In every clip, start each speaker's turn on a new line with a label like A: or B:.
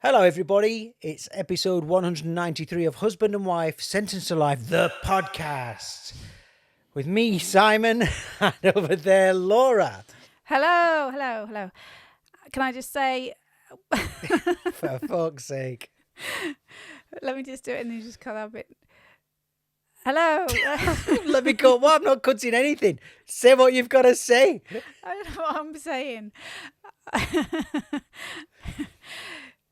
A: Hello, everybody. It's episode 193 of Husband and Wife Sentenced to Life, the podcast. With me, Simon, and over there, Laura.
B: Hello. Can I just say...
A: For fuck's sake.
B: Let me just do it and then just cut out a bit. Hello.
A: Let me cut. Well, I'm not cutting anything. Say what you've got to say.
B: I don't know what I'm saying.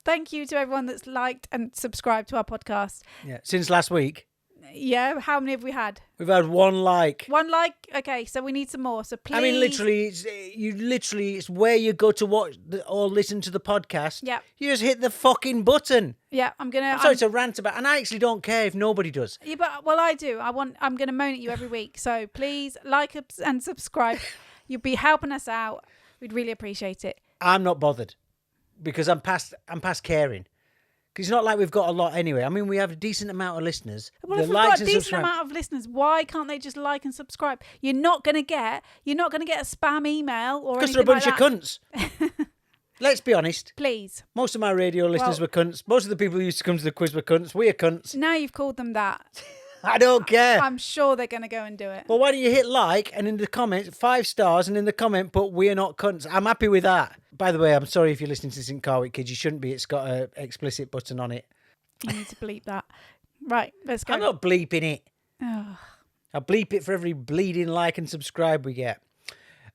B: Thank you to everyone that's liked and subscribed to our podcast.
A: Yeah. Since last week.
B: Yeah, how many have we had?
A: We've had one like.
B: One like? Okay, so we need some more. So please.
A: I mean, literally, it's where you go to watch or listen to the podcast.
B: Yeah.
A: You just hit the fucking button.
B: Yeah, I'm
A: sorry to rant about, and I actually don't care if nobody does.
B: Yeah, but well, I do. I'm going to moan at you every week. So please like and subscribe. You'll be helping us out. We'd really appreciate it.
A: I'm not bothered because I'm past caring. Because it's not like we've got a lot anyway. I mean, we have a decent amount of listeners.
B: Well, if we've got a decent amount of listeners, why can't they just like and subscribe? You're not going to get a spam email or anything like that.
A: Because they're a bunch of cunts. Let's be honest.
B: Please.
A: Most of my radio listeners were cunts. Most of the people who used to come to the quiz were cunts. We're cunts.
B: Now you've called them that.
A: I don't care.
B: I'm sure they're going to go and do it.
A: Well, why don't you hit like and in the comments, 5 stars, and in the comment put we're not cunts. I'm happy with that. By the way, I'm sorry if you're listening to this in Car Week Kids. You shouldn't be. It's got an explicit button on it.
B: You need to bleep that. Right, let's go.
A: I'm not bleeping it.
B: Oh.
A: I'll bleep it for every bleeding like and subscribe we get.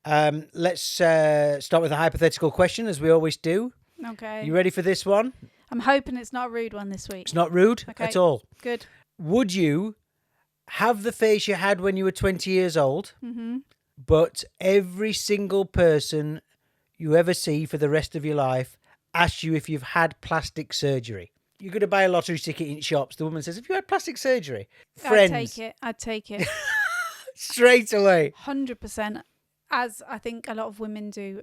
A: Let's start with a hypothetical question, as we always do.
B: Okay.
A: You ready for this one?
B: I'm hoping it's not a rude one this week.
A: It's not rude at all.
B: Good.
A: Would you have the face you had when you were 20 years old, but every single person you ever see for the rest of your life asks you if you've had plastic surgery? You're going to buy a lottery ticket in shops. The woman says, have you had plastic surgery? Friends.
B: I'd take it.
A: Straight away.
B: 100%. As I think a lot of women do.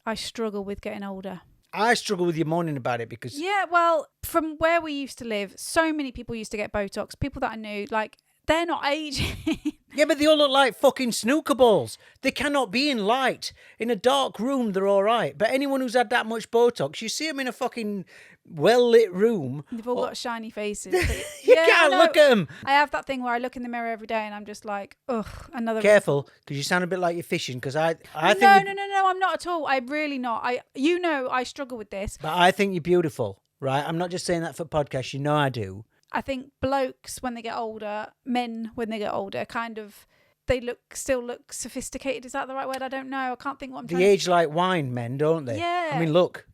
B: I struggle with getting older.
A: I struggle with you moaning about it because...
B: Yeah, well, from where we used to live, so many people used to get Botox. People that I knew, like, they're not aging.
A: Yeah, but they all look like fucking snooker balls. They cannot be in light. In a dark room, they're all right. But anyone who's had that much Botox, you see them in a fucking well-lit room.
B: They've all got shiny faces.
A: You can't look at them.
B: I have that thing where I look in the mirror every day and I'm just like, ugh, another...
A: Careful, because you sound a bit like you're fishing, because I think...
B: No, I'm not at all. I'm really not. I struggle with this.
A: But I think you're beautiful, right? I'm not just saying that for podcasts. You know I do.
B: I think blokes, when they get older, men, when they get older, kind of, they still look sophisticated. Is that the right word? I don't know. I can't think what I'm trying to...
A: They age like wine, men, don't they?
B: Yeah.
A: I mean, look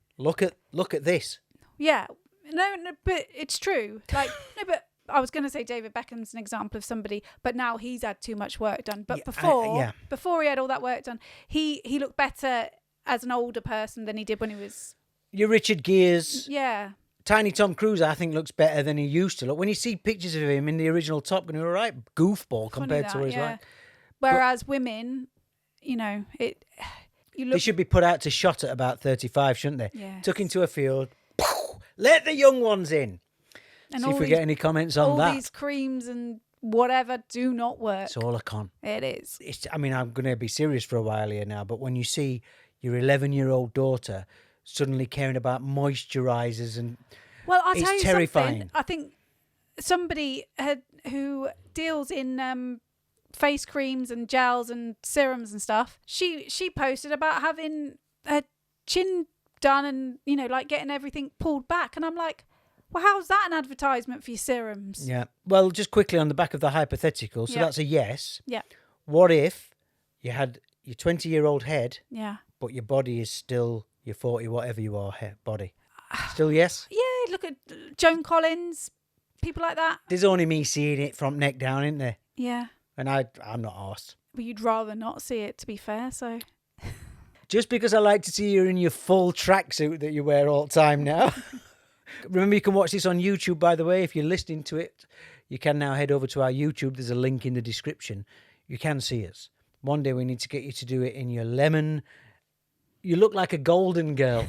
A: at this.
B: Yeah. No, but it's true. Like, no, but I was going to say David Beckham's an example of somebody, but now he's had too much work done. But before he had all that work done, he looked better as an older person than he did when he was...
A: Your Richard Gere's.
B: Yeah.
A: Tiny Tom Cruise, I think, looks better than he used to look. When you see pictures of him in the original Top Gun, he was a right goofball compared to what he's like.
B: Whereas women, you know,
A: they should be put out to shot at about 35, shouldn't they?
B: Yeah.
A: Took into a field. Let the young ones in. And see if we get any comments on that.
B: All these creams and whatever do not work.
A: It's all a con.
B: It is.
A: I mean, I'm going to be serious for a while here now, but when you see your 11-year-old daughter suddenly caring about moisturisers and...
B: Well, I'll tell you
A: terrifying.
B: Something. I think somebody who deals in face creams and gels and serums and stuff, she posted about having her chin done and, you know, like getting everything pulled back. And I'm like, well, how's that an advertisement for your serums?
A: Yeah. Well, just quickly on the back of the hypothetical. So that's a yes.
B: Yeah.
A: What if you had your 20-year-old head,
B: but
A: your body is still your 40 whatever you are body? Still yes?
B: Yeah, look at Joan Collins, people like that.
A: There's only me seeing it from neck down, isn't there?
B: Yeah.
A: And I'm not arsed.
B: Well, you'd rather not see it, to be fair, so...
A: Just because I like to see you in your full tracksuit that you wear all the time now. Remember, you can watch this on YouTube, by the way. If you're listening to it, you can now head over to our YouTube. There's a link in the description. You can see us. One day we need to get you to do it in your lemon... You look like a golden girl.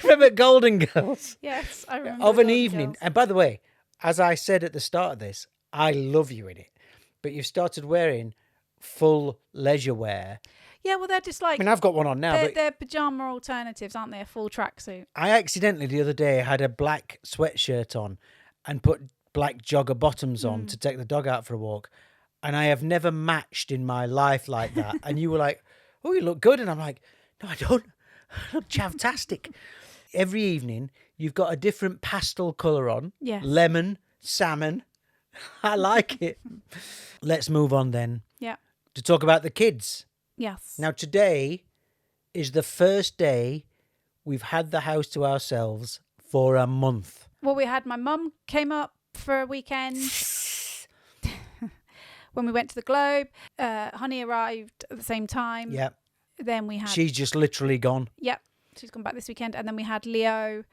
A: Remember Golden Girls?
B: Yes, I remember.
A: Of an evening. Girls. And by the way, as I said at the start of this, I love you in it. But you've started wearing full leisure wear.
B: Yeah, well, they're just like
A: I mean, I've got one on now, but
B: they're pajama alternatives, aren't they? A full tracksuit.
A: I accidentally the other day had a black sweatshirt on and put black jogger bottoms on to take the dog out for a walk. And I have never matched in my life like that. And you were like, oh, you look good. And I'm like, no, I don't. I look chavtastic. Every evening, you've got a different pastel colour on.
B: Yes.
A: Lemon, salmon. I like it. Let's move on then
B: Yeah.
A: to talk about the kids.
B: Yes.
A: Now, today is the first day we've had the house to ourselves for a month.
B: Well, we had my mum came up for a weekend when we went to the Globe. Honey arrived at the same time.
A: Yeah.
B: Then we had...
A: She's just literally gone.
B: Yep. She's gone back this weekend. And then we had Leo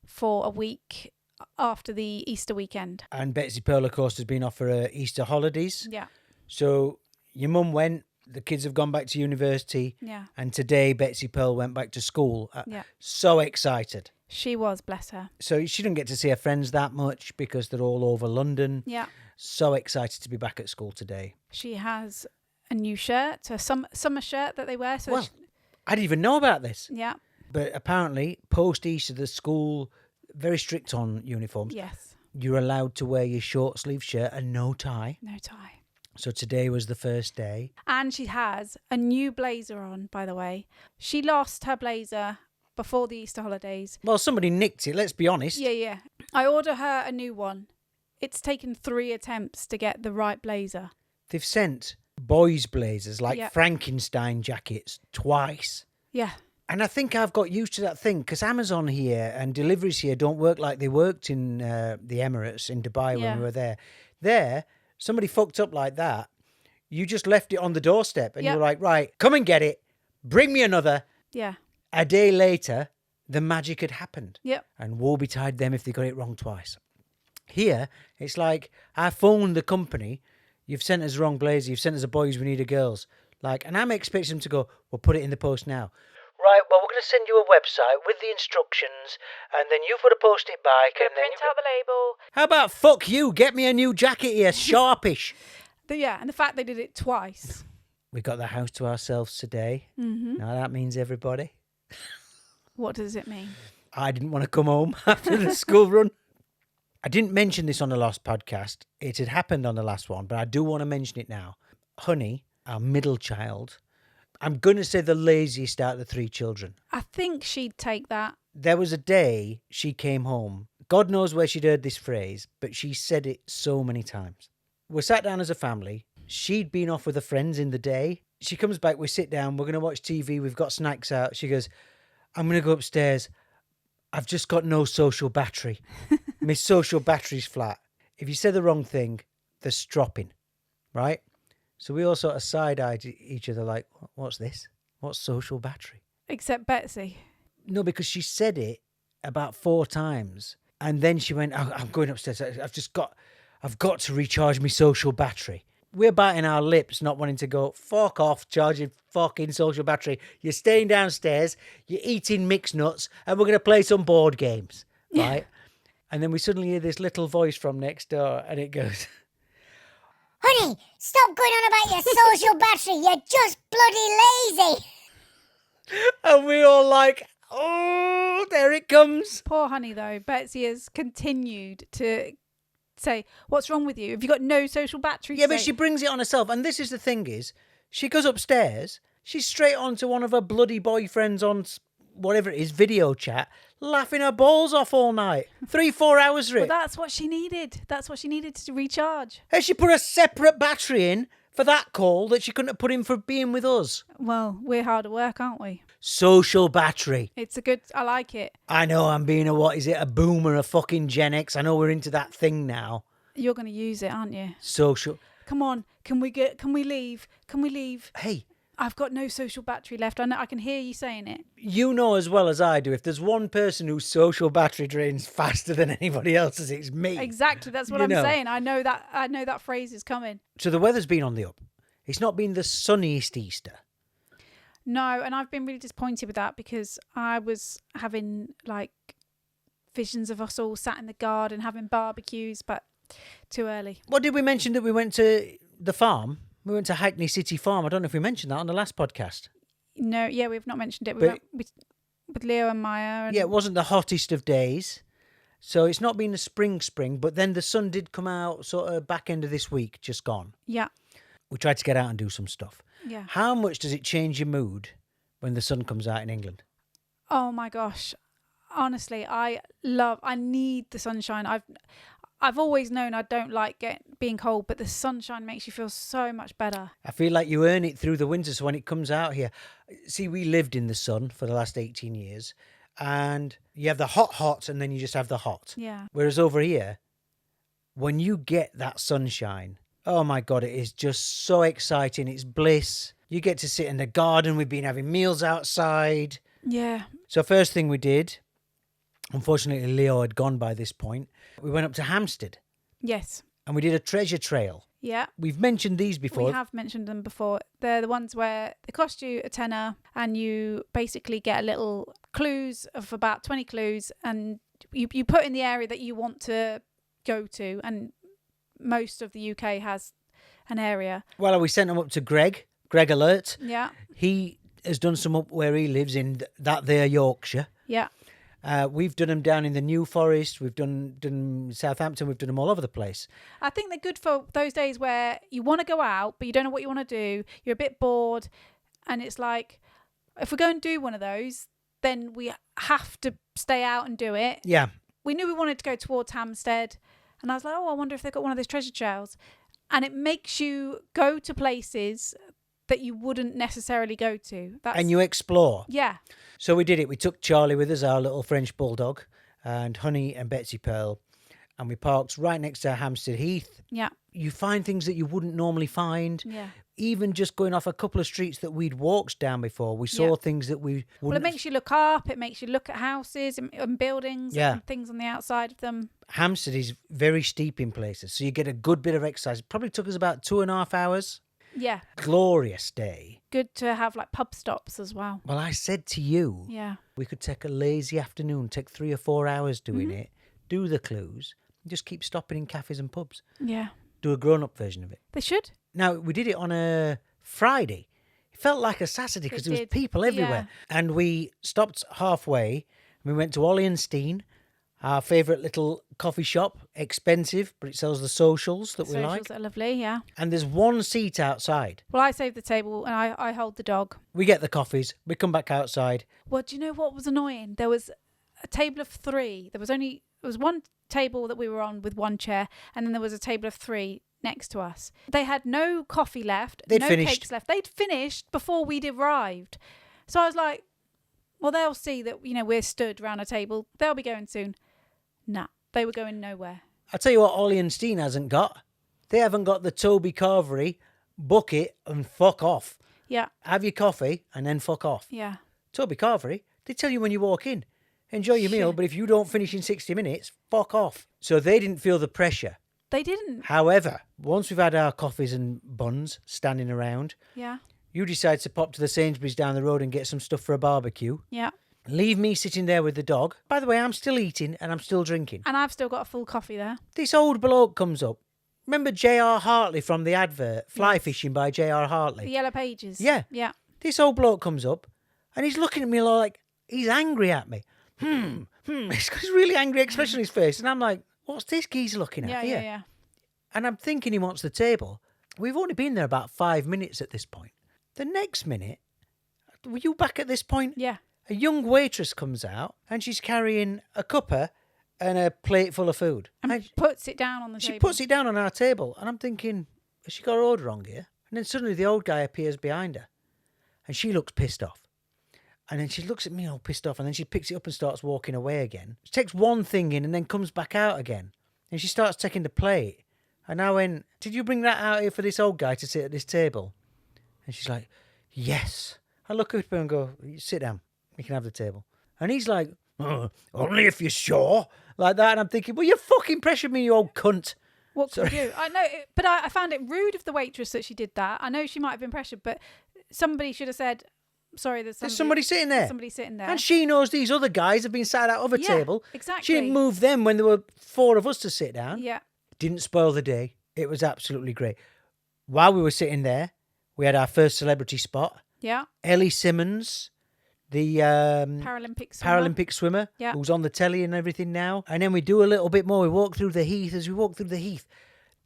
B: for a week after the Easter weekend.
A: And Betsy Pearl, of course, has been off for her Easter holidays.
B: Yeah.
A: So your mum went, the kids have gone back to university.
B: Yeah.
A: And today Betsy Pearl went back to school.
B: Yeah.
A: So excited.
B: She was, bless her.
A: So she didn't get to see her friends that much because they're all over London.
B: Yeah.
A: So excited to be back at school today.
B: She has a new shirt, a summer shirt that they wear. So
A: Well, I didn't even know about this.
B: yeah.
A: But apparently, post-Easter, the school, very strict on uniforms.
B: Yes.
A: You're allowed to wear your short sleeve shirt and no tie.
B: No tie.
A: So today was the first day.
B: And she has a new blazer on, by the way. She lost her blazer before the Easter holidays.
A: Well, somebody nicked it, let's be honest.
B: Yeah. I ordered her a new one. It's taken 3 attempts to get the right blazer.
A: They've sent boys' blazers, like
B: Yeah.
A: Frankenstein jackets, twice.
B: Yeah.
A: And I think I've got used to that thing because Amazon here and deliveries here don't work like they worked in the Emirates in Dubai
B: Yeah.
A: when we were there. There, somebody fucked up like that. You just left it on the doorstep and
B: Yeah.
A: you were like, right, come and get it. Bring me another.
B: Yeah.
A: A day later, the magic had happened.
B: Yep.
A: And woe betide them if they got it wrong twice. Here, it's like, I phoned the company. You've sent us the wrong blazer. You've sent us a boys, we need a girls. Like, and I'm expecting them to go, we'll put it in the post now. Right, well, we're going to send you a website with the instructions, and then you've got to post it back. And then
B: Print out the label.
A: How about fuck you? Get me a new jacket here, sharpish.
B: And the fact they did it twice.
A: We got the house to ourselves today.
B: Mm-hmm.
A: Now that means everybody.
B: What does it mean?
A: I didn't want to come home after the school run. I didn't mention this on the last podcast. It had happened on the last one, but I do want to mention it now. Honey, our middle child, I'm going to say the laziest out of the 3 children.
B: I think she'd take that.
A: There was a day she came home. God knows where she'd heard this phrase, but she said it so many times. We sat down as a family. She'd been off with her friends in the day. She comes back, we sit down, we're going to watch TV, we've got snacks out. She goes, I'm going to go upstairs. I've just got no social battery. My social battery's flat. If you say the wrong thing, they're stropping, right? So we all sort of side-eyed each other like, what's this? What's social battery?
B: Except Betsy.
A: No, because she said it about 4 times. And then she went, I'm going upstairs. I've got to recharge my social battery. We're biting our lips, not wanting to go, fuck off, charge your fucking social battery. You're staying downstairs, you're eating mixed nuts, and we're going to play some board games, right? And then we suddenly hear this little voice from next door, and it goes,
C: Honey, stop going on about your social battery. You're just bloody lazy.
A: and we all like, oh, there it comes.
B: Poor Honey, though. Betsy has continued to say, what's wrong with you? Have you got no social battery?
A: Yeah, but she brings it on herself. And this is the thing is, she goes upstairs, she's straight on to one of her bloody boyfriends on whatever it is, video chat, laughing her balls off all night. 3-4 hours for
B: But
A: it.
B: that's what she needed. That's what she needed to recharge.
A: Has she put a separate battery in for that call that she couldn't have put in for being with us?
B: Well, we're hard at work, aren't we?
A: Social battery.
B: It's a good... I like it.
A: I know I'm being a boomer, a fucking Gen X. I know we're into that thing now.
B: You're going to use it, aren't you?
A: Social.
B: Come on. Can we leave? Can we leave?
A: Hey,
B: I've got no social battery left. I know. I can hear you saying it.
A: you know as well as I do, if there's one person whose social battery drains faster than anybody else's, it's me.
B: Exactly. That's what
A: You
B: I'm
A: know.
B: saying. I know that phrase is coming.
A: So the weather's been on the up. It's not been the sunniest Easter.
B: No, and I've been really disappointed with that because I was having like visions of us all sat in the garden having barbecues, but too early.
A: What did we mention that we went to the farm? We went to Hackney City Farm. I don't know if we mentioned that on the last podcast.
B: No, yeah, we've not mentioned it. We
A: But-
B: went with Leo and Maya. And
A: Yeah, it wasn't the hottest of days. So it's not been a spring, but then the sun did come out sort of back end of this week, just gone.
B: Yeah,
A: We tried to get out and do some stuff.
B: yeah.
A: How much does it change your mood when the sun comes out in England?
B: Oh my gosh. Honestly, I need the sunshine. I've always known I don't like being cold, but the sunshine makes you feel so much better.
A: I feel like you earn it through the winter. So when it comes out here, see, we lived in the sun for the last 18 years and you have the hot and then you just have the hot.
B: Yeah.
A: Whereas over here, when you get that sunshine, oh my God, it is just so exciting. It's bliss. You get to sit in the garden. We've been having meals outside.
B: Yeah.
A: So first thing we did, unfortunately, Leo had gone by this point. We went up to Hampstead
B: Yes.
A: and we did a treasure trail.
B: Yeah.
A: We've mentioned these before.
B: We have mentioned them before. They're the ones where they cost you a tenner and you basically get a little clues of about 20 clues and you put in the area that you want to go to, and most of the UK has an area.
A: Well, we sent them up to Greg Alert.
B: Yeah.
A: He has done some up where he lives in that there Yorkshire.
B: Yeah.
A: We've done them down in the New Forest. We've done Southampton. We've done them all over the place.
B: I think they're good for those days where you want to go out, but you don't know what you want to do. You're a bit bored. And it's like, if we go and do one of those, then we have to stay out and do it.
A: Yeah.
B: We knew we wanted to go towards Hampstead. And I was like, oh, I wonder if they've got one of those treasure trails. And it makes you go to places that you wouldn't necessarily go to.
A: And you explore.
B: Yeah.
A: So we did it. We took Charlie with us, our little French bulldog, and Honey and Betsy Pearl. And we parked right next to Hampstead Heath.
B: Yeah.
A: You find things that you wouldn't normally find.
B: Yeah.
A: Even just going off a couple of streets that we'd walked down before, we saw
B: Yeah.
A: things that we wouldn't.
B: Well, it makes you look up. It makes you look at houses and buildings
A: Yeah.
B: and things on the outside of them.
A: Hampstead is very steep in places, so you get a good bit of exercise. It probably took us about 2.5 hours.
B: Yeah.
A: Glorious day.
B: Good to have like pub stops as well.
A: Well, I said to you,
B: Yeah.
A: we could take a lazy afternoon, take 3 or 4 hours doing
B: Mm-hmm.
A: it, do the clues, and just keep stopping in cafes and pubs.
B: Yeah.
A: Do a grown-up version of it.
B: They should.
A: Now, we did it on a Friday. It felt like a Saturday because
B: It
A: there was
B: did.
A: people everywhere. And we stopped halfway. And we went to Ollie and Steen, our favourite little coffee shop. Expensive, but it sells the socials that we
B: Socials
A: like.
B: are lovely, yeah.
A: And there's one seat outside.
B: Well, I save the table and I hold the dog.
A: We get the coffees. We come back outside.
B: Well, do you know what was annoying? There was a table of 3. There was one table that we were on with one chair, and then there was a table of 3 next to us. They had no coffee left,
A: They'd
B: no
A: finished.
B: cakes left. They'd finished before we'd arrived. So I was like, well, they'll see that, we're stood around a table. They'll be going soon. Nah, they were going nowhere.
A: I'll tell you what Ollie and Steen hasn't got. They haven't got the Toby Carvery, book it and fuck off.
B: Yeah,
A: Have your coffee and then fuck off.
B: yeah.
A: Toby Carvery, they tell you when you walk in, enjoy your meal,
B: Yeah.
A: but if you don't finish in 60 minutes, fuck off. So they didn't feel the pressure.
B: They didn't.
A: However, once we've had our coffees and buns standing around,
B: Yeah,
A: you decide to pop to the Sainsbury's down the road and get some stuff for a barbecue.
B: yeah.
A: Leave me sitting there with the dog. By the way, I'm still eating and I'm still drinking.
B: And I've still got a full coffee there.
A: This old bloke comes up. Remember J.R. Hartley from the advert, Fly Fishing by J.R. Hartley?
B: The Yellow Pages.
A: Yeah.
B: Yeah.
A: This old bloke comes up and he's looking at me like he's angry at me. He's got this really angry expression on his face. And I'm like, what's this geezer looking at
B: Yeah,
A: here?
B: yeah, yeah.
A: And I'm thinking he wants the table. We've only been there about 5 minutes at this point. The next minute, were you back at this point?
B: Yeah.
A: A young waitress comes out and she's carrying a cuppa and a plate full of food.
B: And puts it down on the
A: She
B: table.
A: puts it down on our table. And I'm thinking, has she got her order wrong here? And then suddenly the old guy appears behind her. And she looks pissed off. And then she looks at me all pissed off. And then she picks it up and starts walking away again. She takes one thing in and then comes back out again. And she starts taking the plate. And I went, did you bring that out here for this old guy to sit at this table? And she's like, yes. I look at her and go, sit down. You can have the table. And he's like, only if you're sure. Like that. And I'm thinking, well, you fucking pressured me, you old cunt.
B: What could we do? I know, but I found it rude of the waitress that she did that. I know she might have been pressured, but somebody should have said, sorry, there's
A: somebody sitting there.
B: Somebody sitting there.
A: And she knows these other guys have been sat at other
B: Yeah,
A: table.
B: exactly.
A: She didn't move them when there were 4 of us to sit down.
B: Yeah.
A: Didn't spoil the day. It was absolutely great. While we were sitting there, we had our first celebrity spot.
B: Yeah.
A: Ellie Simmons, the
B: Paralympic swimmer. Yeah.
A: who's on the telly and everything now. And then we do a little bit more. We walk through the heath. As we walk through the heath,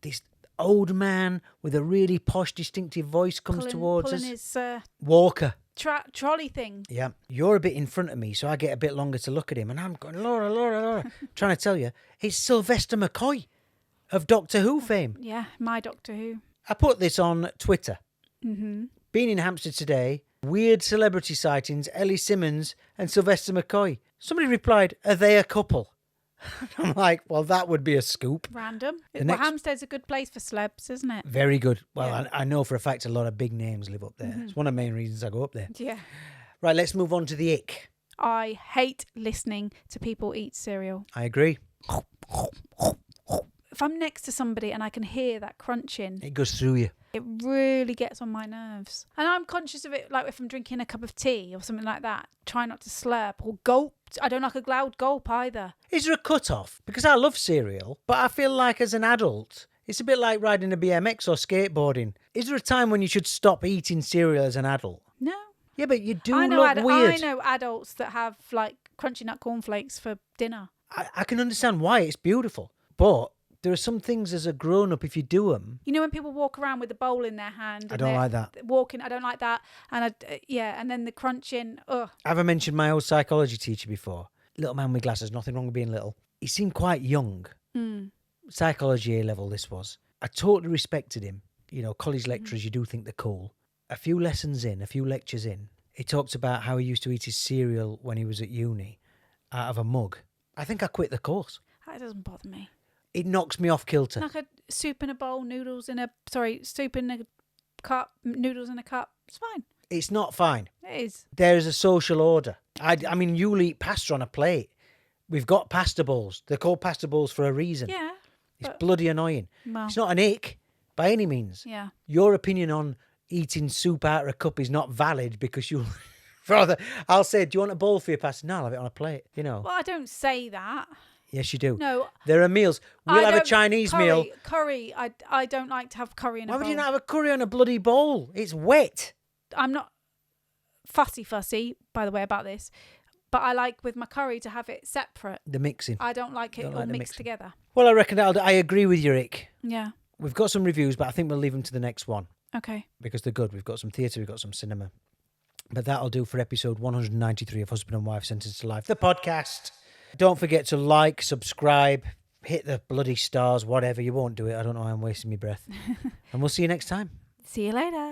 A: this old man with a really posh, distinctive voice comes towards us.
B: Pulling his
A: Walker.
B: trolley thing.
A: Yeah. You're a bit in front of me, so I get a bit longer to look at him. And I'm going, Laura. Trying to tell you, it's Sylvester McCoy of Doctor Who fame.
B: Yeah, my Doctor Who.
A: I put this on Twitter.
B: Mm-hmm.
A: Been in Hampstead today. Weird celebrity sightings, Ellie Simmons and Sylvester McCoy. Somebody replied, are they a couple? I'm like, well, that would be a scoop.
B: Random.
A: Next-
B: Hampstead's a good place for celebs, isn't it?
A: Very good. Well,
B: Yeah.
A: I know for a fact a lot of big names live up there.
B: Mm-hmm.
A: It's one of the main reasons I go up there.
B: Yeah.
A: Right, let's move on to the ick.
B: I hate listening to people eat cereal.
A: I agree.
B: If I'm next to somebody and I can hear that crunching,
A: It goes through you.
B: it really gets on my nerves. And I'm conscious of it, like if I'm drinking a cup of tea or something like that. Try not to slurp or gulp. I don't like a loud gulp either.
A: Is there a cut-off? Because I love cereal, but I feel like as an adult, it's a bit like riding a BMX or skateboarding. Is there a time when you should stop eating cereal as an adult?
B: No.
A: Yeah, but you do
B: I know
A: look weird.
B: I know adults that have like crunchy nut cornflakes for dinner.
A: I can understand why. It's beautiful. But there are some things as a grown-up, if you do them...
B: You know when people walk around with a bowl in their hand?
A: I don't like that.
B: Walking, I don't like that. And and then the crunching, ugh.
A: Have I mentioned my old psychology teacher before? Little man with glasses, nothing wrong with being little. He seemed quite young. Psychology A-level this was. I totally respected him. You know, college lecturers, you do think they're cool. A few lessons in, a few lectures in, he talks about how he used to eat his cereal when he was at uni out of a mug. I think I quit the course.
B: That doesn't bother me.
A: It knocks me off kilter.
B: Like a soup in a bowl, soup in a cup, noodles in a cup. It's fine.
A: It's not fine.
B: It is.
A: There is a social order. I mean, you'll eat pasta on a plate. We've got pasta bowls. They're called pasta bowls for a reason.
B: Yeah.
A: It's bloody annoying.
B: Well,
A: It's not an ick by any means.
B: yeah.
A: Your opinion on eating soup out of a cup is not valid because you'll rather... I'll say, do you want a bowl for your pasta? No, I'll have it on a plate, you know.
B: Well, I don't say that.
A: Yes, you do.
B: No.
A: There are meals. We'll have a
B: don't-
A: Chinese meal.
B: Curry. I don't like to have curry in a
A: Why
B: bowl.
A: would you not have a curry on a bloody bowl? It's wet.
B: I'm not fussy, by the way, about this. But I like with my curry to have it separate.
A: The mixing.
B: I don't like it
A: Don't
B: all
A: like the
B: mixed
A: mixing.
B: together.
A: Well, I reckon I agree with your ick.
B: Yeah.
A: We've got some reviews, but I think we'll leave them to the next one
B: Okay.
A: because they're good. We've got some theatre, we've got some cinema. But that'll do for episode 193 of Husband and Wife Sentenced to Life, the podcast. Don't forget to like, subscribe, hit the bloody stars, whatever. You won't do it. I don't know why I'm wasting my breath. And we'll see you next time.
B: See you later.